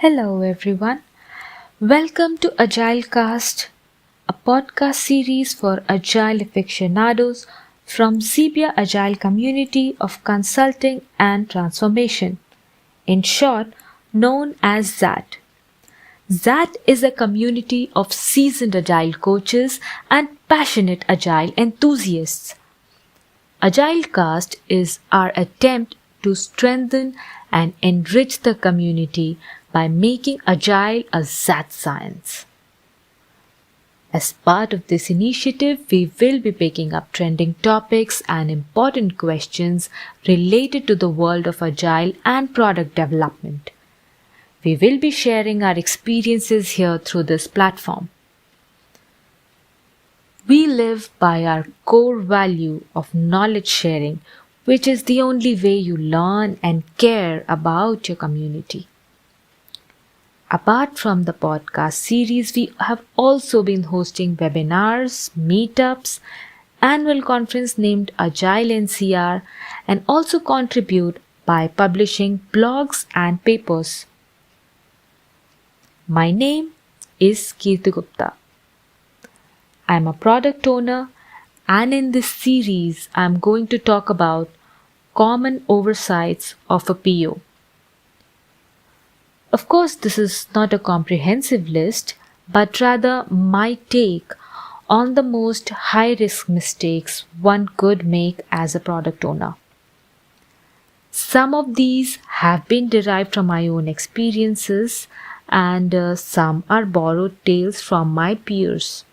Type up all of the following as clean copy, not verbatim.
Hello everyone. Welcome to AgileCast, a podcast series for agile aficionados from Zebia Agile community of consulting and transformation, in short known as ZAT. ZAT is a community of seasoned agile coaches and passionate agile enthusiasts. AgileCast is our attempt to strengthen and enrich the community by making agile a ZAT science. As part of this initiative, we will be picking up trending topics and important questions related to the world of agile and product development. We will be sharing our experiences here through this platform. We live by our core value of knowledge sharing, which is the only way you learn and care about your community. Apart from the podcast series, we have also been hosting webinars, meetups, annual conference named Agile NCR, and also contribute by publishing blogs and papers. My name is Kirti Gupta. I am a product owner, and in this series I am going to talk about common oversights of a PO. Of course, this is not a comprehensive list, but rather my take on the most high-risk mistakes one could make as a product owner. Some of these have been derived from my own experiences, and some are borrowed tales from my peers.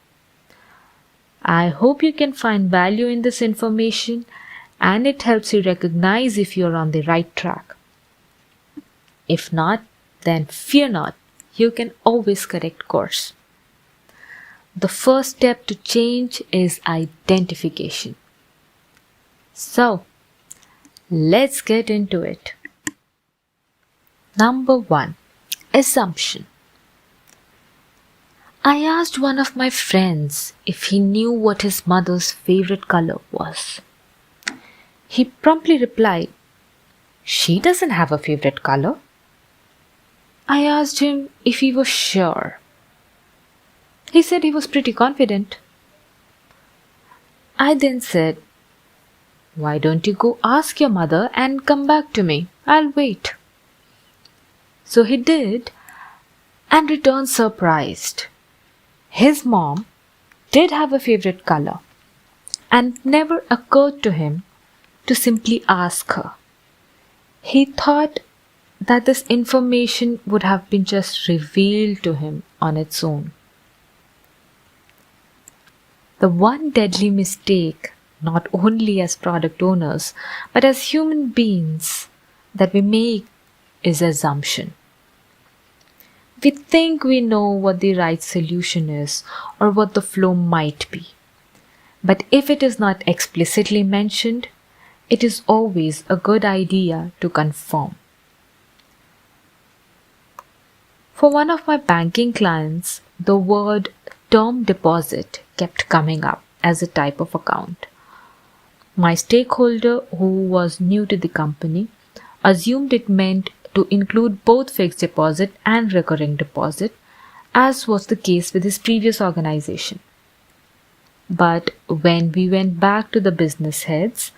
I hope you can find value in this information and it helps you recognize if you're on the right track. If not, then fear not, you can always correct course. The first step to change is identification. So, let's get into it. Number 1. Assumption. I asked one of my friends if he knew what his mother's favorite color was. He promptly replied, "She doesn't have a favorite color." I asked him if he was sure. He said he was pretty confident. I then said, "Why don't you go ask your mother and come back to me? I'll wait." So he did and returned surprised. His mom did have a favorite color and it never occurred to him to simply ask her. He thought that this information would have been just revealed to him on its own. The one deadly mistake, not only as product owners, but as human beings, that we make is assumption. We think we know what the right solution is or what the flow might be. But if it is not explicitly mentioned, it is always a good idea to confirm. For one of my banking clients, the word term deposit kept coming up as a type of account. My stakeholder, who was new to the company, assumed it meant to include both fixed deposit and recurring deposit, as was the case with his previous organization. But when we went back to the business heads,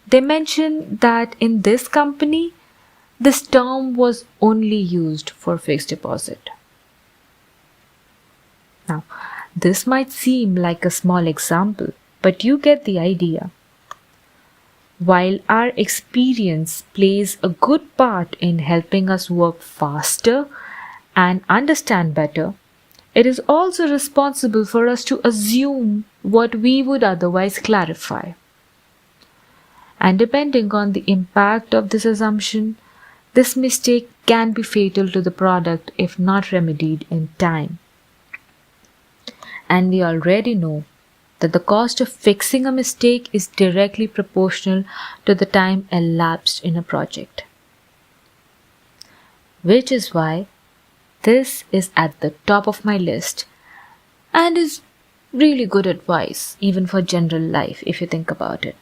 they mentioned that in this company, this term was only used for fixed deposit. Now, this might seem like a small example, but you get the idea. While our experience plays a good part in helping us work faster and understand better, it is also responsible for us to assume what we would otherwise clarify. And depending on the impact of this assumption, this mistake can be fatal to the product if not remedied in time. And we already know that the cost of fixing a mistake is directly proportional to the time elapsed in a project. Which is why this is at the top of my list and is really good advice even for general life if you think about it.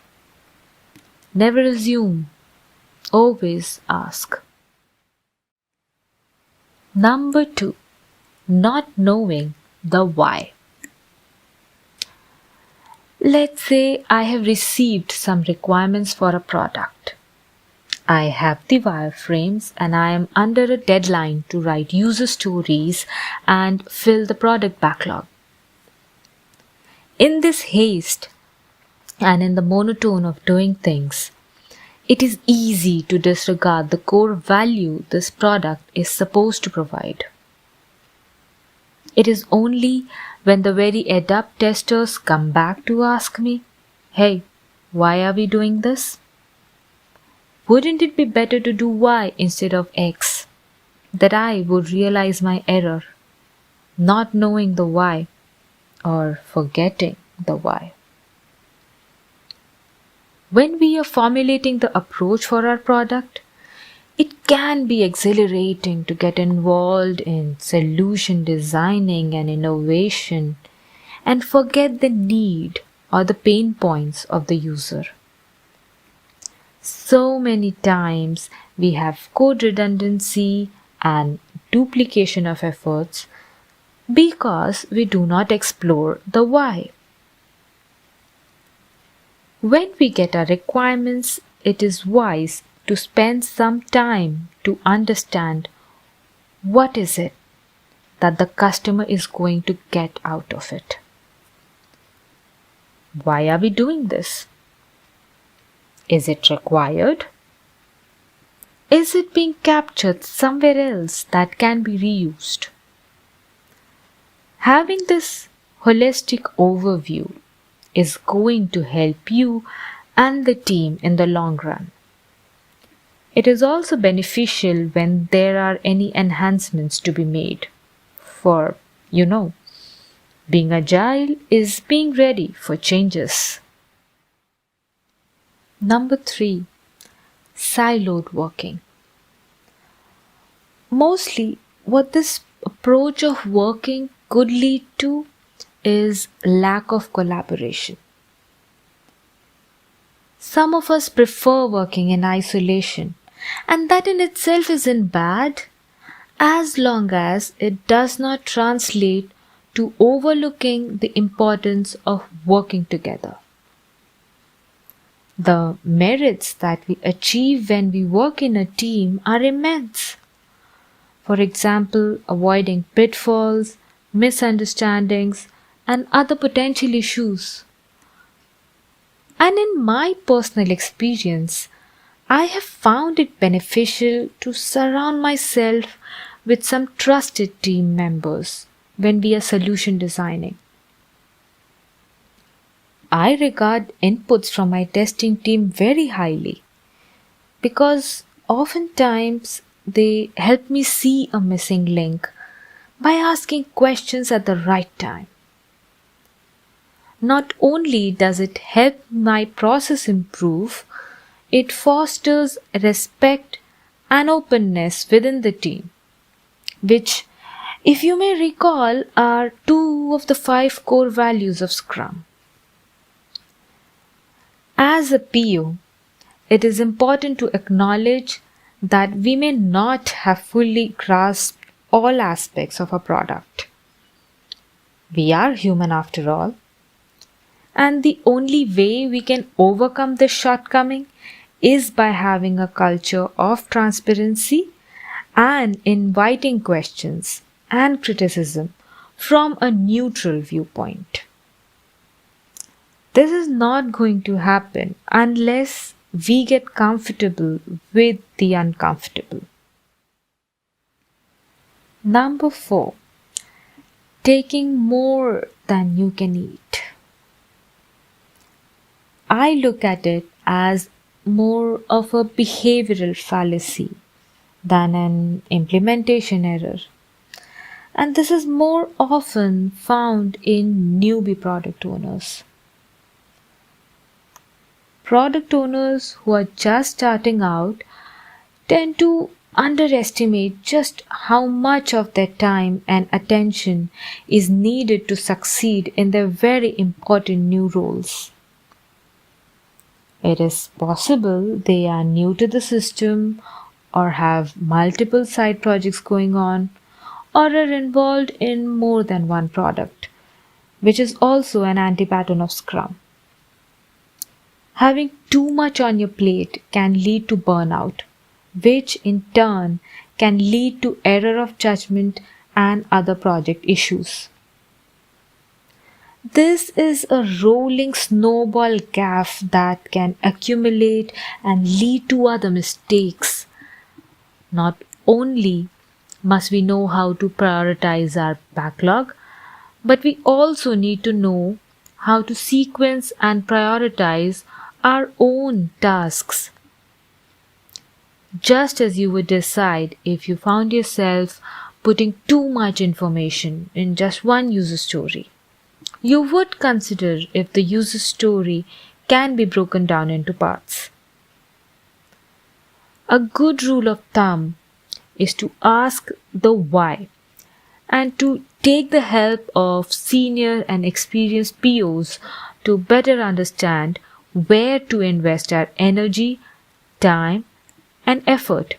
Never assume, always ask. Number 2, not knowing the why. Let's say I have received some requirements for a product. I have the wireframes and I am under a deadline to write user stories and fill the product backlog. In this haste and in the monotone of doing things, it is easy to disregard the core value this product is supposed to provide. It is only when the very adept testers come back to ask me, "Hey, why are we doing this? Wouldn't it be better to do Y instead of X?" that I would realize my error, not knowing the why or forgetting the why. When we are formulating the approach for our product, it can be exhilarating to get involved in solution designing and innovation and forget the need or the pain points of the user. So many times we have code redundancy and duplication of efforts because we do not explore the why. When we get our requirements, it is wise to spend some time to understand what is it that the customer is going to get out of it. Why are we doing this? Is it required? Is it being captured somewhere else that can be reused? Having this holistic overview is going to help you and the team in the long run. It is also beneficial when there are any enhancements to be made. For, being agile is being ready for changes. Number 3, siloed working. Mostly, what this approach of working could lead to is lack of collaboration. Some of us prefer working in isolation, and that in itself isn't bad, as long as it does not translate to overlooking the importance of working together. The merits that we achieve when we work in a team are immense. For example, avoiding pitfalls, misunderstandings, and other potential issues. And in my personal experience, I have found it beneficial to surround myself with some trusted team members when we are solution designing. I regard inputs from my testing team very highly because oftentimes they help me see a missing link by asking questions at the right time. Not only does it help my process improve, it fosters respect and openness within the team, which, if you may recall, are 2 of the 5 core values of Scrum. As a PO, it is important to acknowledge that we may not have fully grasped all aspects of a product. We are human after all, and the only way we can overcome this shortcoming is by having a culture of transparency and inviting questions and criticism from a neutral viewpoint. This is not going to happen unless we get comfortable with the uncomfortable. Number 4, taking more than you can eat. I look at it as more of a behavioral fallacy than an implementation error. And this is more often found in newbie product owners. Product owners who are just starting out tend to underestimate just how much of their time and attention is needed to succeed in their very important new roles. It is possible they are new to the system or have multiple side projects going on, or are involved in more than one product, which is also an anti-pattern of Scrum. Having too much on your plate can lead to burnout, which in turn can lead to error of judgment and other project issues. This is a rolling snowball gaffe that can accumulate and lead to other mistakes. Not only must we know how to prioritize our backlog, but we also need to know how to sequence and prioritize our own tasks. Just as you would decide if you found yourself putting too much information in just one user story, you would consider if the user story can be broken down into parts. A good rule of thumb is to ask the why and to take the help of senior and experienced POs to better understand where to invest our energy, time, and effort.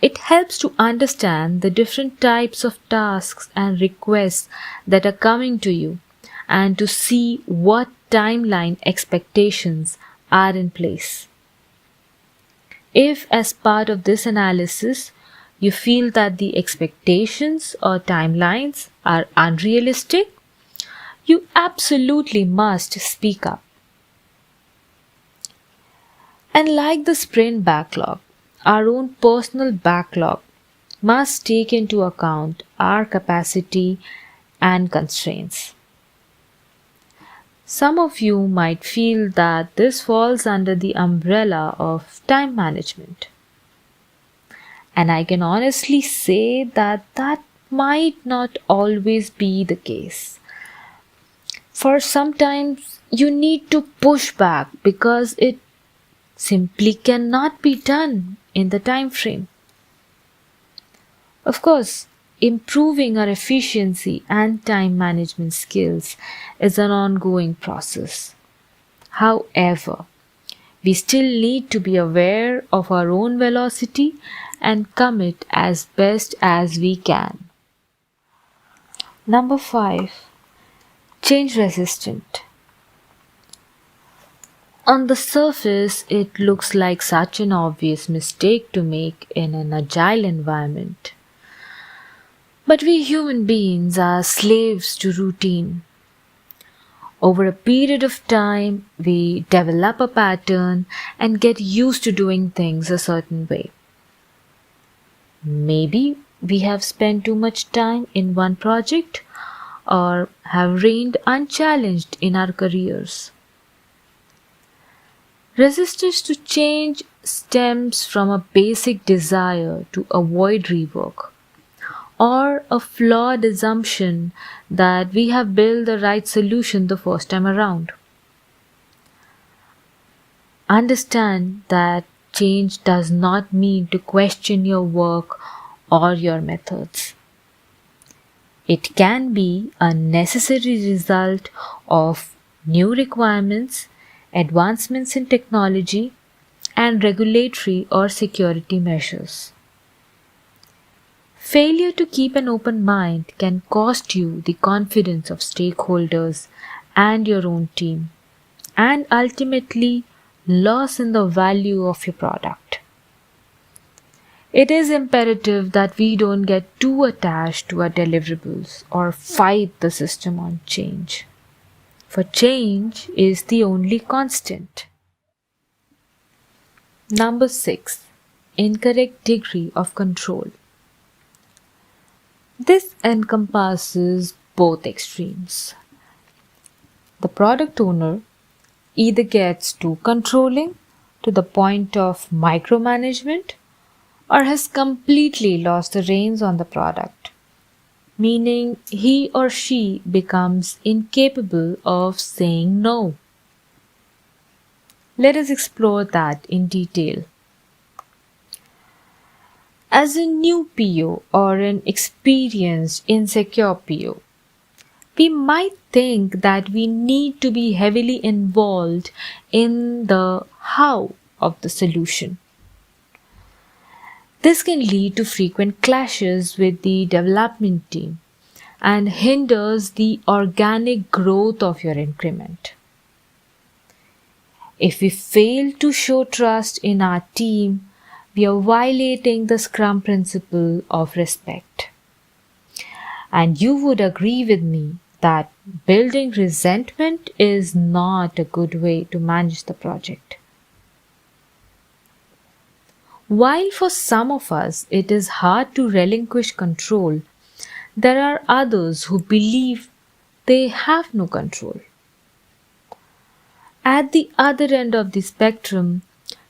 It helps to understand the different types of tasks and requests that are coming to you and to see what timeline expectations are in place. If, as part of this analysis, you feel that the expectations or timelines are unrealistic, you absolutely must speak up. And like the sprint backlog, our own personal backlog must take into account our capacity and constraints. Some of you might feel that this falls under the umbrella of time management. And I can honestly say that that might not always be the case. For sometimes you need to push back because it simply cannot be done in the time frame. Of course, improving our efficiency and time management skills is an ongoing process. However, we still need to be aware of our own velocity and commit as best as we can. Number 5. Change resistant. On the surface, it looks like such an obvious mistake to make in an agile environment. But we human beings are slaves to routine. Over a period of time, we develop a pattern and get used to doing things a certain way. Maybe we have spent too much time in one project or have reigned unchallenged in our careers. Resistance to change stems from a basic desire to avoid rework or a flawed assumption that we have built the right solution the first time around. Understand that change does not mean to question your work or your methods. It can be a necessary result of new requirements, advancements in technology, and regulatory or security measures. Failure to keep an open mind can cost you the confidence of stakeholders and your own team, and ultimately loss in the value of your product. It is imperative that we don't get too attached to our deliverables or fight the system on change, for change is the only constant. Number 6. Incorrect degree of control. This encompasses both extremes. The product owner either gets too controlling to the point of micromanagement or has completely lost the reins on the product, meaning he or she becomes incapable of saying no. Let us explore that in detail. As a new PO or an experienced insecure PO, we might think that we need to be heavily involved in the how of the solution. This can lead to frequent clashes with the development team and hinders the organic growth of your increment. If we fail to show trust in our team, we are violating the Scrum principle of respect. And you would agree with me that building resentment is not a good way to manage the project. While for some of us it is hard to relinquish control, there are others who believe they have no control. At the other end of the spectrum,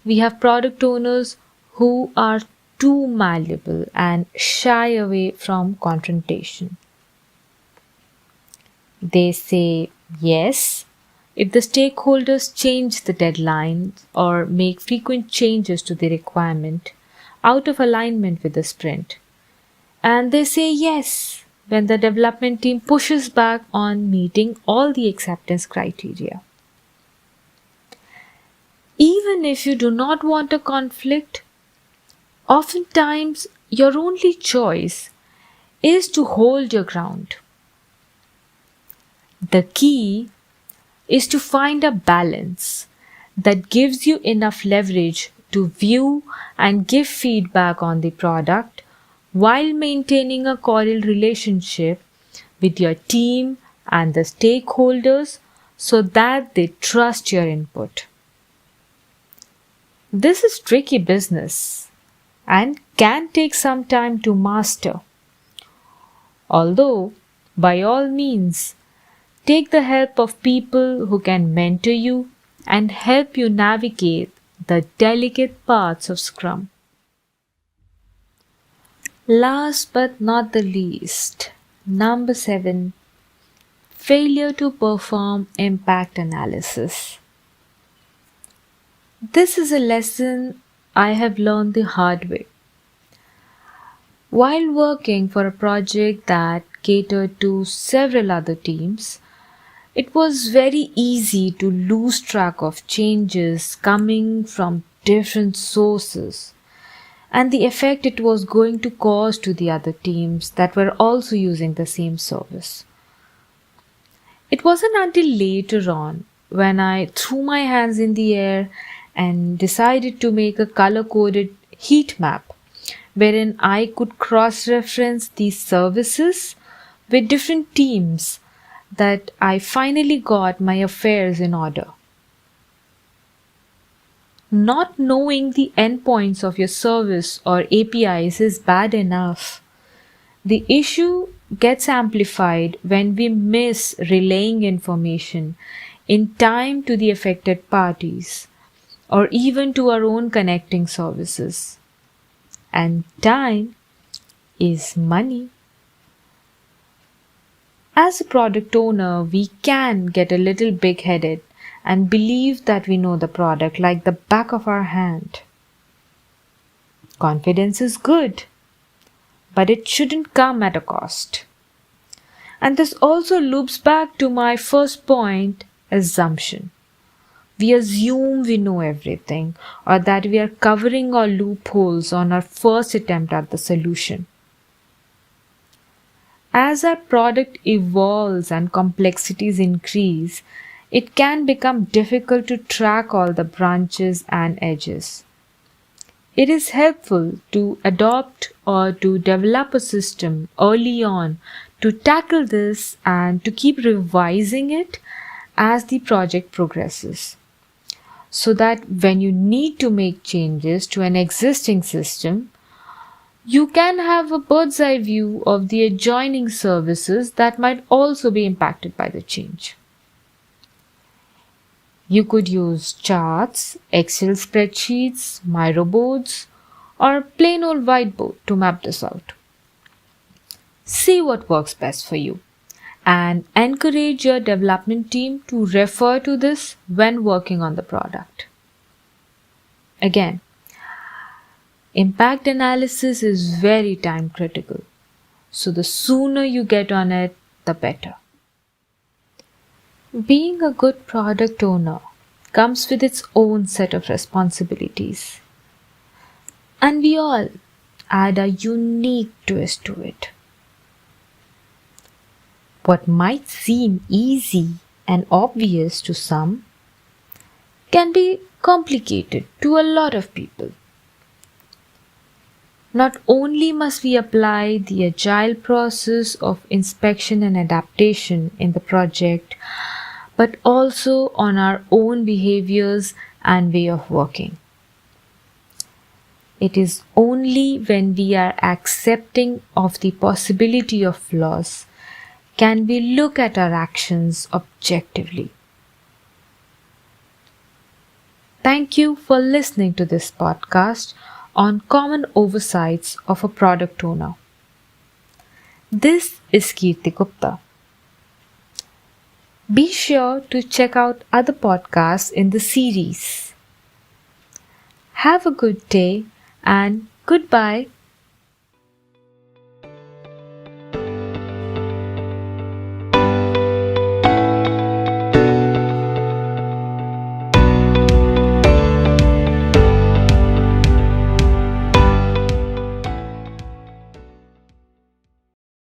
we have product owners who are too malleable and shy away from confrontation. They say yes if the stakeholders change the deadlines or make frequent changes to the requirement out of alignment with the sprint. And they say yes when the development team pushes back on meeting all the acceptance criteria. Even if you do not want a conflict, oftentimes your only choice is to hold your ground. The key is to find a balance that gives you enough leverage to view and give feedback on the product while maintaining a cordial relationship with your team and the stakeholders so that they trust your input. This is tricky business and can take some time to master. Although, by all means, take the help of people who can mentor you and help you navigate the delicate paths of Scrum. Last but not the least, number 7, failure to perform impact analysis. This is a lesson I have learned the hard way. While working for a project that catered to several other teams, it was very easy to lose track of changes coming from different sources and the effect it was going to cause to the other teams that were also using the same service. It wasn't until later on when I threw my hands in the air and decided to make a color-coded heat map wherein I could cross-reference these services with different teams that I finally got my affairs in order. Not knowing the endpoints of your service or APIs is bad enough. The issue gets amplified when we miss relaying information in time to the affected parties or even to our own connecting services. And time is money. As a product owner, we can get a little big-headed and believe that we know the product like the back of our hand. Confidence is good, but it shouldn't come at a cost. And this also loops back to my first point, assumption. We assume we know everything or that we are covering our loopholes on our first attempt at the solution. As our product evolves and complexities increase, it can become difficult to track all the branches and edges. It is helpful to adopt or to develop a system early on to tackle this and to keep revising it as the project progresses, so that when you need to make changes to an existing system, you can have a bird's eye view of the adjoining services that might also be impacted by the change. You could use charts, Excel spreadsheets, Miro boards, or plain old whiteboard to map this out. See what works best for you and encourage your development team to refer to this when working on the product. Again, impact analysis is very time critical, so the sooner you get on it, the better. Being a good product owner comes with its own set of responsibilities. And we all add a unique twist to it. What might seem easy and obvious to some can be complicated to a lot of people. Not only must we apply the agile process of inspection and adaptation in the project, but also on our own behaviors and way of working. It is only when we are accepting of the possibility of flaws can we look at our actions objectively. Thank you for listening to this podcast on common oversights of a product owner. This is Kirti Gupta. Be sure to check out other podcasts in the series. Have a good day and goodbye.